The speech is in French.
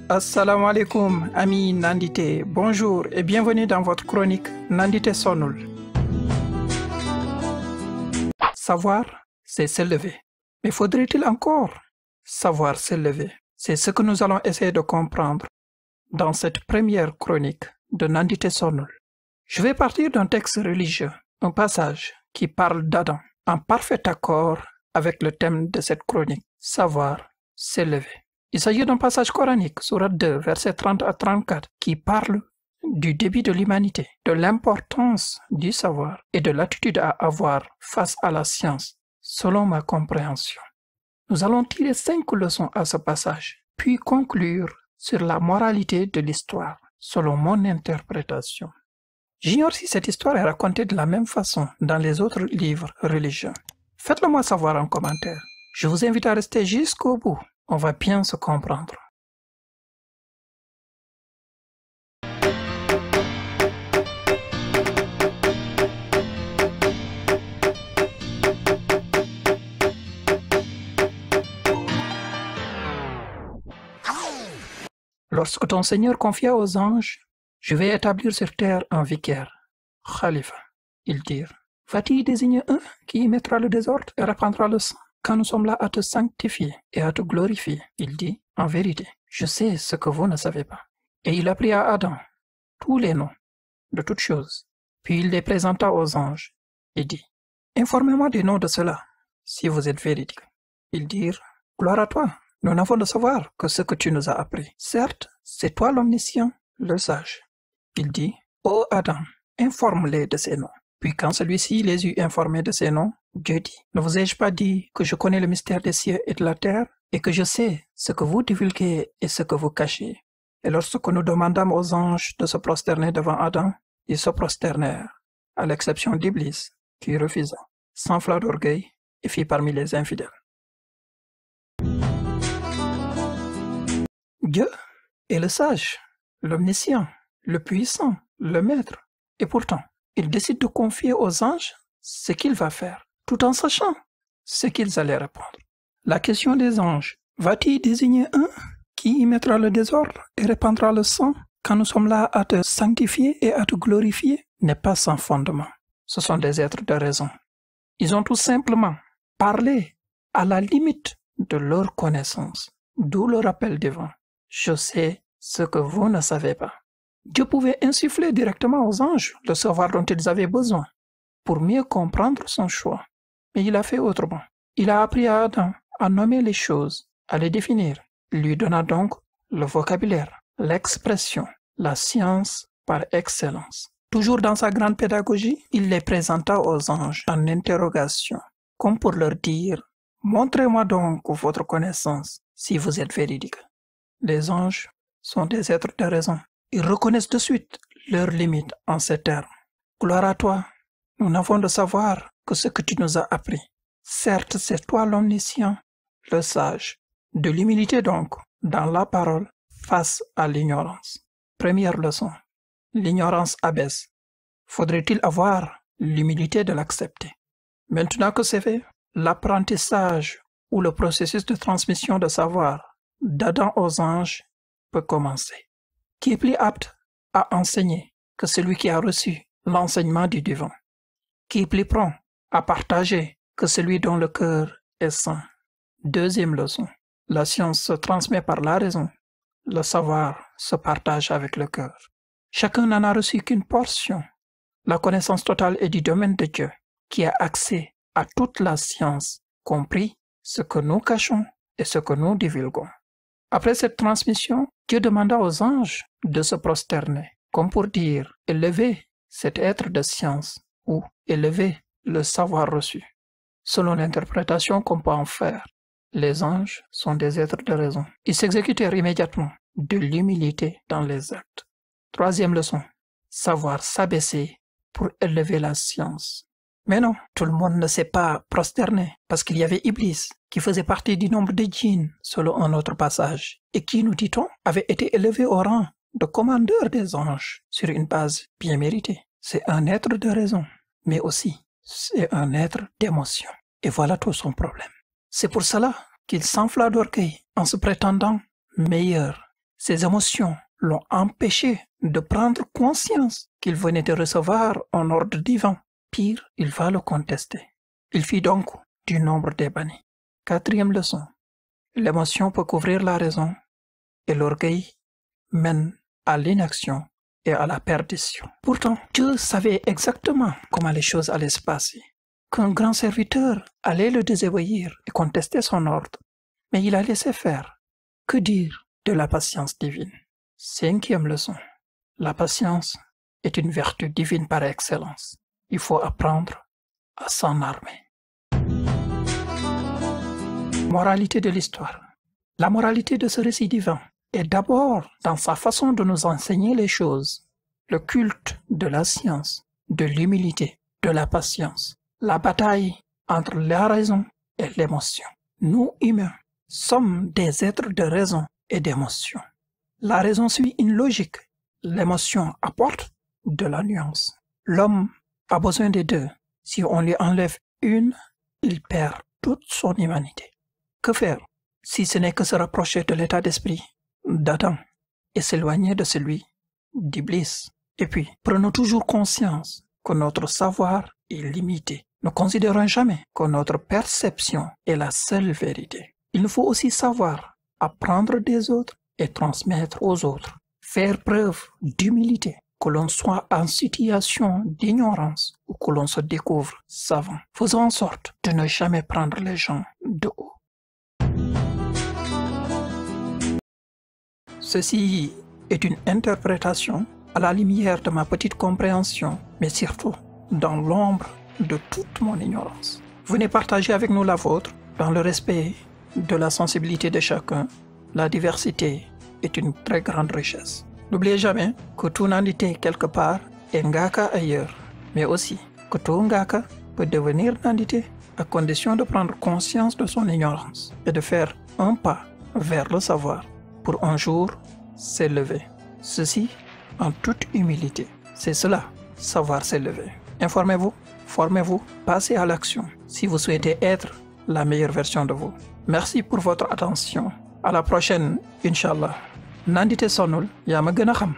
Assalamu alaikum, amis Nandité. Bonjour et bienvenue dans votre chronique Nandité Sonul. Savoir, c'est s'élever. Mais faudrait-il encore savoir s'élever? C'est ce que nous allons essayer de comprendre dans cette première chronique de Nandité Sonul. Je vais partir d'un texte religieux, un passage qui parle d'Adam, en parfait accord avec le thème de cette chronique, savoir s'élever. Il s'agit d'un passage coranique, sourate 2, versets 30 à 34, qui parle du début de l'humanité, de l'importance du savoir et de l'attitude à avoir face à la science, selon ma compréhension. Nous allons tirer 5 leçons à ce passage, puis conclure sur la moralité de l'histoire, selon mon interprétation. J'ignore si cette histoire est racontée de la même façon dans les autres livres religieux. Faites-le moi savoir en commentaire. Je vous invite à rester jusqu'au bout. On va bien se comprendre. Lorsque ton Seigneur confia aux anges, « Je vais établir sur terre un vicaire, Khalifa », ils dirent, « vas-tu désigner un qui y mettra le désordre et répandra le sang? Quand nous sommes là à te sanctifier et à te glorifier, il dit, en vérité, je sais ce que vous ne savez pas. Et il apprit à Adam tous les noms de toutes choses. Puis il les présenta aux anges et dit, informez-moi des noms de ceux-là, si vous êtes véridiques. Ils dirent, gloire à toi, nous n'avons de savoir que ce que tu nous as appris. Certes, c'est toi l'omniscient, le sage. Il dit, ô Adam, informe-les de ces noms. Puis quand celui-ci les eut informés de ces noms, Dieu dit, ne vous ai-je pas dit que je connais le mystère des cieux et de la terre, et que je sais ce que vous divulguez et ce que vous cachez? Et lorsque nous demandâmes aux anges de se prosterner devant Adam, ils se prosternèrent, à l'exception d'Iblis, qui refusa, s'enfla d'orgueil et fit parmi les infidèles. Dieu est le sage, l'omniscient, le puissant, le maître, et pourtant, il décide de confier aux anges ce qu'il va faire, tout en sachant ce qu'ils allaient répondre. La question des anges, vas-tu désigner un qui y mettra le désordre et répandra le sang quand nous sommes là à te sanctifier et à te glorifier, n'est pas sans fondement. Ce sont des êtres de raison. Ils ont tout simplement parlé à la limite de leur connaissance, d'où le rappel divin. Je sais ce que vous ne savez pas. Dieu pouvait insuffler directement aux anges le savoir dont ils avaient besoin pour mieux comprendre son choix. Mais il a fait autrement. Il a appris à Adam à nommer les choses, à les définir. Il lui donna donc le vocabulaire, l'expression, la science par excellence. Toujours dans sa grande pédagogie, il les présenta aux anges en interrogation, comme pour leur dire « Montrez-moi donc votre connaissance si vous êtes véridique. » Les anges sont des êtres de raison. Ils reconnaissent de suite leurs limites en ces termes. Gloire à toi, nous n'avons de savoir que ce que tu nous as appris. Certes, c'est toi l'omniscient, le sage. De l'humilité donc, dans la parole, face à l'ignorance. Première leçon. L'ignorance abaisse. Faudrait-il avoir l'humilité de l'accepter? Maintenant que c'est fait, l'apprentissage ou le processus de transmission de savoir d'Adam aux anges peut commencer. Qui est plus apte à enseigner que celui qui a reçu l'enseignement du divin? Qui est plus prompt à partager que celui dont le cœur est saint? Deuxième leçon. La science se transmet par la raison. Le savoir se partage avec le cœur. Chacun n'en a reçu qu'une portion. La connaissance totale est du domaine de Dieu, qui a accès à toute la science, compris ce que nous cachons et ce que nous divulguons. Après cette transmission, Dieu demanda aux anges de se prosterner, comme pour dire « élevez cet être de science » ou « élevez le savoir reçu ». Selon l'interprétation qu'on peut en faire, les anges sont des êtres de raison. Ils s'exécutèrent immédiatement de l'humilité dans les actes. Troisième leçon, savoir s'abaisser pour élever la science. Mais non, tout le monde ne s'est pas prosterné parce qu'il y avait Iblis qui faisait partie du nombre des djinns selon un autre passage et qui, nous dit-on, avait été élevé au rang de commandeur des anges sur une base bien méritée. C'est un être de raison, mais aussi c'est un être d'émotion. Et voilà tout son problème. C'est pour cela qu'il s'enfla d'orgueil en se prétendant meilleur. Ses émotions l'ont empêché de prendre conscience qu'il venait de recevoir un ordre divin. Pire, il va le contester. Il fit donc du nombre des bannis. Quatrième leçon. L'émotion peut couvrir la raison et l'orgueil mène à l'inaction et à la perdition. Pourtant, Dieu savait exactement comment les choses allaient se passer, qu'un grand serviteur allait le désobéir et contester son ordre, mais il a laissé faire. Que dire de la patience divine? Cinquième leçon. La patience est une vertu divine par excellence. Il faut apprendre à s'en armer. Moralité de l'histoire. La moralité de ce récit divin est d'abord dans sa façon de nous enseigner les choses, le culte de la science, de l'humilité, de la patience, la bataille entre la raison et l'émotion. Nous, humains, sommes des êtres de raison et d'émotion. La raison suit une logique, l'émotion apporte de la nuance. L'homme a besoin des deux. Si on lui enlève une, il perd toute son humanité. Que faire si ce n'est que se rapprocher de l'état d'esprit d'Adam et s'éloigner de celui d'Iblis? Et puis, prenons toujours conscience que notre savoir est limité. Ne considérons jamais que notre perception est la seule vérité. Il nous faut aussi savoir apprendre des autres et transmettre aux autres. Faire preuve d'humilité, que l'on soit en situation d'ignorance ou que l'on se découvre savant. Faisons en sorte de ne jamais prendre les gens de haut. Ceci est une interprétation à la lumière de ma petite compréhension, mais surtout dans l'ombre de toute mon ignorance. Venez partager avec nous la vôtre dans le respect de la sensibilité de chacun. La diversité est une très grande richesse. N'oubliez jamais que tout nandité quelque part est ngaka ailleurs, mais aussi que tout ngaka peut devenir nandité à condition de prendre conscience de son ignorance et de faire un pas vers le savoir pour un jour s'élever. Ceci en toute humilité. C'est cela, savoir s'élever. Informez-vous, formez-vous, passez à l'action si vous souhaitez être la meilleure version de vous. Merci pour votre attention. À la prochaine, Inch'Allah. Nandite sonul, yaa ma gën a xam.